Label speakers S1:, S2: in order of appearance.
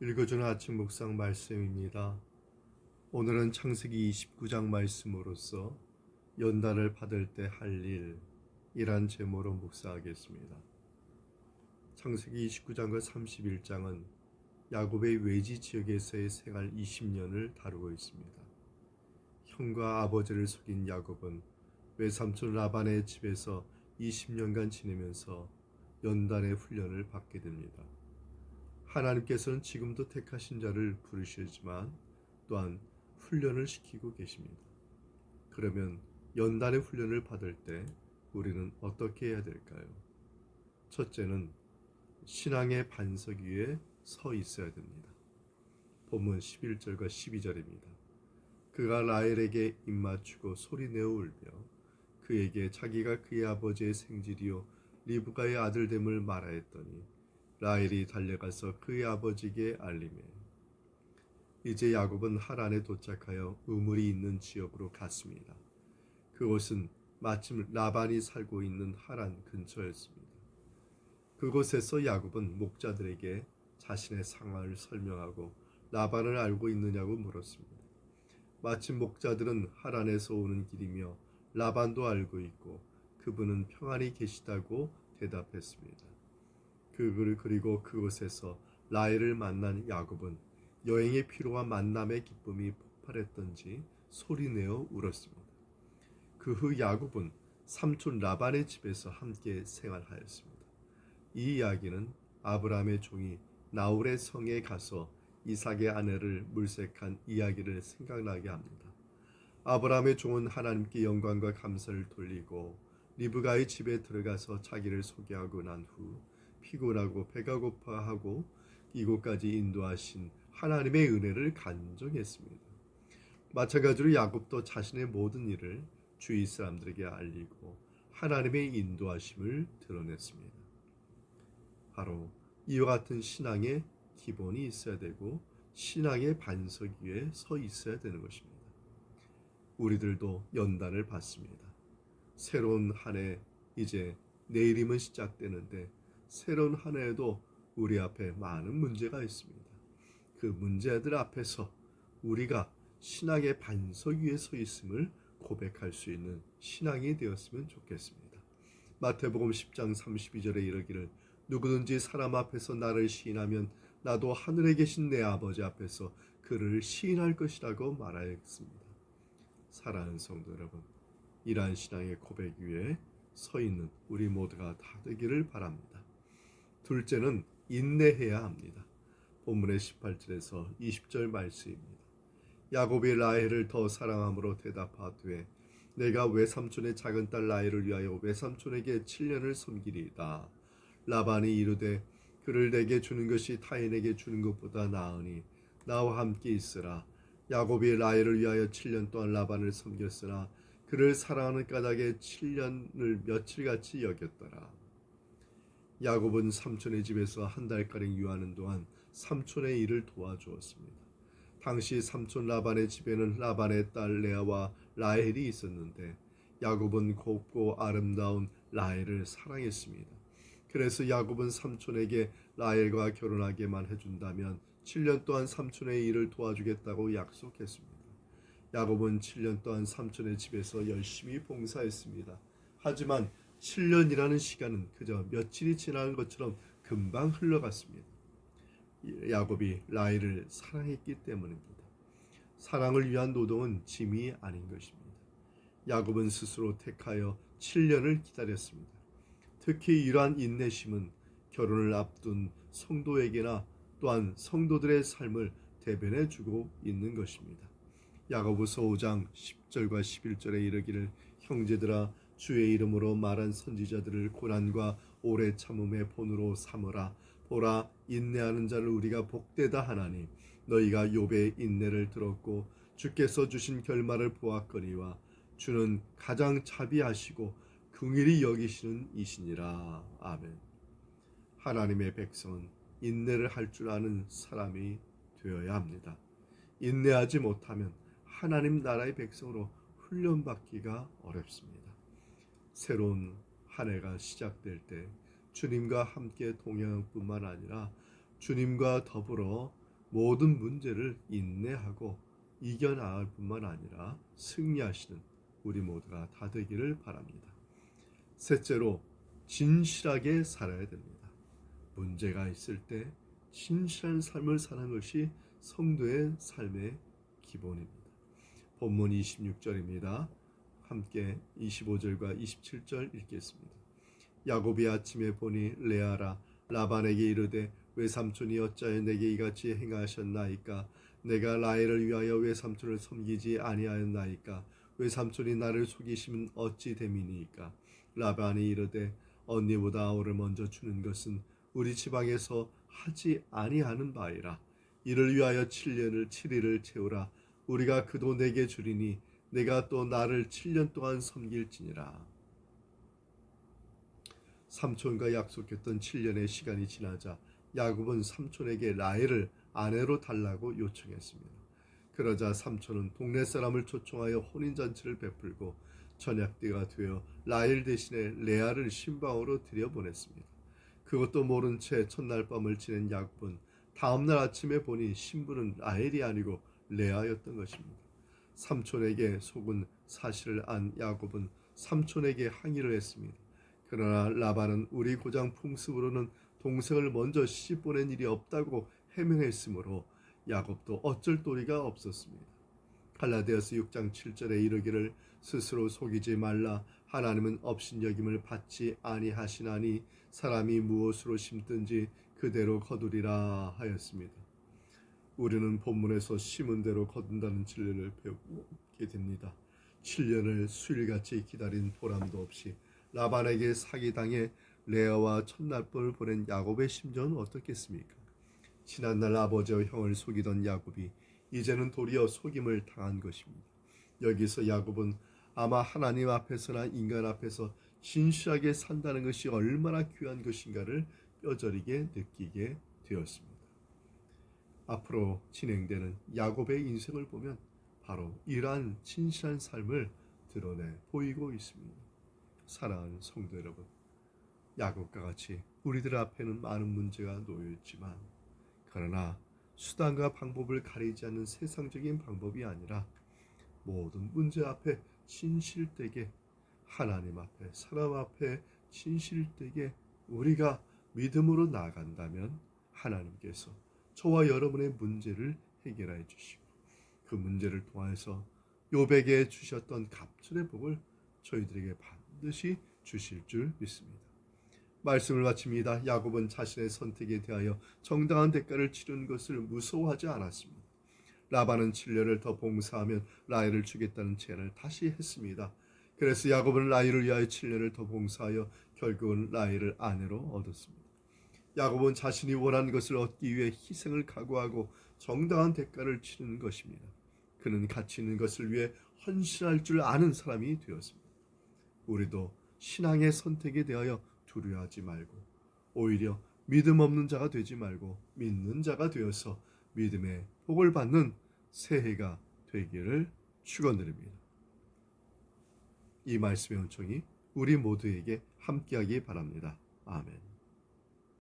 S1: 읽어주는 아침 묵상 말씀입니다. 오늘은 창세기 29장 말씀으로서 연단을 받을 때 할 일이란 제목으로 묵상하겠습니다. 창세기 29장과 31장은 야곱의 외지 지역에서의 생활 20년을 다루고 있습니다. 형과 아버지를 속인 야곱은 외삼촌 라반의 집에서 20년간 지내면서 연단의 훈련을 받게 됩니다. 하나님께서는 지금도 택하신 자를 부르시지만 또한 훈련을 시키고 계십니다. 그러면 연단의 훈련을 받을 때 우리는 어떻게 해야 될까요? 첫째는 신앙의 반석 위에 서 있어야 됩니다. 본문 11절과 12절입니다. 그가 라헬에게 입맞추고 소리내어 울며 그에게 자기가 그의 아버지의 생질이요 리브가의 아들됨을 말하였더니 라헬이 달려가서 그의 아버지에게 알리매 이제 야곱은 하란에 도착하여 우물이 있는 지역으로 갔습니다. 그곳은 마침 라반이 살고 있는 하란 근처였습니다. 그곳에서 야곱은 목자들에게 자신의 상황을 설명하고 라반을 알고 있느냐고 물었습니다. 마침 목자들은 하란에서 오는 길이며 라반도 알고 있고 그분은 평안히 계시다고 대답했습니다. 그리고 그곳에서 라헬을 만난 야곱은 여행의 피로와 만남의 기쁨이 폭발했던지 소리내어 울었습니다. 그 후 야곱은 삼촌 라반의 집에서 함께 생활하였습니다. 이 이야기는 아브라함의 종이 나홀의 성에 가서 이삭의 아내를 물색한 이야기를 생각나게 합니다. 아브라함의 종은 하나님께 영광과 감사를 돌리고 리브가의 집에 들어가서 자기를 소개하고 난 후 피곤하고 배가 고파하고 이곳까지 인도하신 하나님의 은혜를 간증했습니다. 마찬가지로 야곱도 자신의 모든 일을 주위 사람들에게 알리고 하나님의 인도하심을 드러냈습니다. 바로 이와 같은 신앙의 기본이 있어야 되고 신앙의 반석 위에 서 있어야 되는 것입니다. 우리들도 연단을 받습니다. 새로운 한 해 이제 내일이면 시작되는데 새로운 한 해에도 우리 앞에 많은 문제가 있습니다. 그 문제들 앞에서 우리가 신앙의 반석 위에 서 있음을 고백할 수 있는 신앙이 되었으면 좋겠습니다. 마태복음 10장 32절에 이르기를 누구든지 사람 앞에서 나를 시인하면 나도 하늘에 계신 내 아버지 앞에서 그를 시인할 것이라고 말하였습니다. 사랑하는 성도 여러분, 이러한 신앙의 고백 위에 서 있는 우리 모두가 다 되기를 바랍니다. 둘째는 인내해야 합니다. 본문의 18절에서 20절 말씀입니다. 야곱이 라헬을 더 사랑함으로 대답하되 내가 외삼촌의 작은 딸 라헬을 위하여 외삼촌에게 7년을 섬기리이다. 라반이 이르되 그를 내게 주는 것이 타인에게 주는 것보다 나으니 나와 함께 있으라. 야곱이 라헬을 위하여 7년 동안 라반을 섬겼으나 그를 사랑하는 까닭에 7년을 며칠같이 여겼더라. 야곱은 삼촌의 집에서 한 달가량 유하는 동안 삼촌의 일을 도와주었습니다. 당시 삼촌 라반의 집에는 라반의 딸 레아와 라헬이 있었는데 야곱은 곱고 아름다운 라헬을 사랑했습니다. 그래서 야곱은 삼촌에게 라헬과 결혼하게만 해준다면 7년 동안 삼촌의 일을 도와주겠다고 약속했습니다. 야곱은 7년 동안 삼촌의 집에서 열심히 봉사했습니다. 하지만 7년이라는 시간은 그저 며칠이 지나는 것처럼 금방 흘러갔습니다. 야곱이 라헬을 사랑했기 때문입니다. 사랑을 위한 노동은 짐이 아닌 것입니다. 야곱은 스스로 택하여 7년을 기다렸습니다. 특히 이러한 인내심은 결혼을 앞둔 성도에게나 또한 성도들의 삶을 대변해 주고 있는 것입니다. 야고보서 5장 10절과 11절에 이르기를 형제들아 주의 이름으로 말한 선지자들을 고난과 오래 참음의 본으로 삼으라. 보라 인내하는 자를 우리가 복되다 하나니 너희가 욥의 인내를 들었고 주께서 주신 결말을 보았거니와 주는 가장 자비하시고 긍휼히 여기시는 이시니라. 아멘. 하나님의 백성은 인내를 할 줄 아는 사람이 되어야 합니다. 인내하지 못하면 하나님 나라의 백성으로 훈련받기가 어렵습니다. 새로운 한 해가 시작될 때 주님과 함께 동행할 뿐만 아니라 주님과 더불어 모든 문제를 인내하고 이겨나갈 뿐만 아니라 승리하시는 우리 모두가 다 되기를 바랍니다. 셋째로, 진실하게 살아야 됩니다. 문제가 있을 때 진실한 삶을 사는 것이 성도의 삶의 기본입니다. 본문 26절입니다. 함께 25절과 27절 읽겠습니다. 야곱이 아침에 보니 레아라 라반에게 이르되 외삼촌이 어찌하여 내게 이같이 행하셨나이까? 내가 라헬을 위하여 외삼촌을 섬기지 아니하였나이까? 외삼촌이 나를 속이심은 어찌 됨이니까? 라반이 이르되 언니보다 아우를 먼저 주는 것은 우리 지방에서 하지 아니하는 바이라. 이를 위하여 7일을 채우라. 우리가 그도 내게 주리니 내가 또 나를 7년 동안 섬길지니라. 삼촌과 약속했던 7년의 시간이 지나자 야곱은 삼촌에게 라헬을 아내로 달라고 요청했습니다. 그러자 삼촌은 동네 사람을 초청하여 혼인잔치를 베풀고 저녁 때가 되어 라헬 대신에 레아를 신방으로 들여보냈습니다. 그것도 모른 채 첫날 밤을 지낸 야곱은 다음날 아침에 보니 신부는 라헬이 아니고 레아였던 것입니다. 삼촌에게 속은 사실을 안 야곱은 삼촌에게 항의를 했습니다. 그러나 라반은 우리 고장 풍습으로는 동생을 먼저 시집 보낸 일이 없다고 해명했으므로 야곱도 어쩔 도리가 없었습니다. 갈라디아서 6장 7절에 이르기를 스스로 속이지 말라. 하나님은 업신여김을 받지 아니하시나니 사람이 무엇으로 심든지 그대로 거두리라 하였습니다. 우리는 본문에서 심은 대로 거둔다는 진리를 배우게 됩니다. 7년을 수일같이 기다린 보람도 없이 라반에게 사기당해 레아와 첫날밤을 보낸 야곱의 심정은 어떻겠습니까? 지난날 아버지와 형을 속이던 야곱이 이제는 도리어 속임을 당한 것입니다. 여기서 야곱은 아마 하나님 앞에서나 인간 앞에서 진실하게 산다는 것이 얼마나 귀한 것인가를 뼈저리게 느끼게 되었습니다. 앞으로 진행되는 야곱의 인생을 보면 바로 이러한 진실한 삶을 드러내 보이고 있습니다. 사랑하는 성도 여러분, 야곱과 같이 우리들 앞에는 많은 문제가 놓여 있지만 그러나 수단과 방법을 가리지 않는 세상적인 방법이 아니라 모든 문제 앞에 진실되게 하나님 앞에 사람 앞에 진실되게 우리가 믿음으로 나아간다면 하나님께서 저와 여러분의 문제를 해결해 주시고 그 문제를 통해서 욥에게 주셨던 갑절의 복을 저희들에게 반드시 주실 줄 믿습니다. 말씀을 마칩니다. 야곱은 자신의 선택에 대하여 정당한 대가를 치르는 것을 무서워하지 않았습니다. 라반은 7년을 더 봉사하면 라헬을 주겠다는 제안을 다시 했습니다. 그래서 야곱은 라헬을 위하여 7년을 더 봉사하여 결국은 라헬을 아내로 얻었습니다. 야곱은 자신이 원하는 것을 얻기 위해 희생을 각오하고 정당한 대가를 치르는 것입니다. 그는 가치 있는 것을 위해 헌신할 줄 아는 사람이 되었습니다. 우리도 신앙의 선택에 대하여 두려워하지 말고 오히려 믿음 없는 자가 되지 말고 믿는 자가 되어서 믿음의 복을 받는 새해가 되기를 축원드립니다. 이 말씀의 은총이 우리 모두에게 함께하기 바랍니다. 아멘.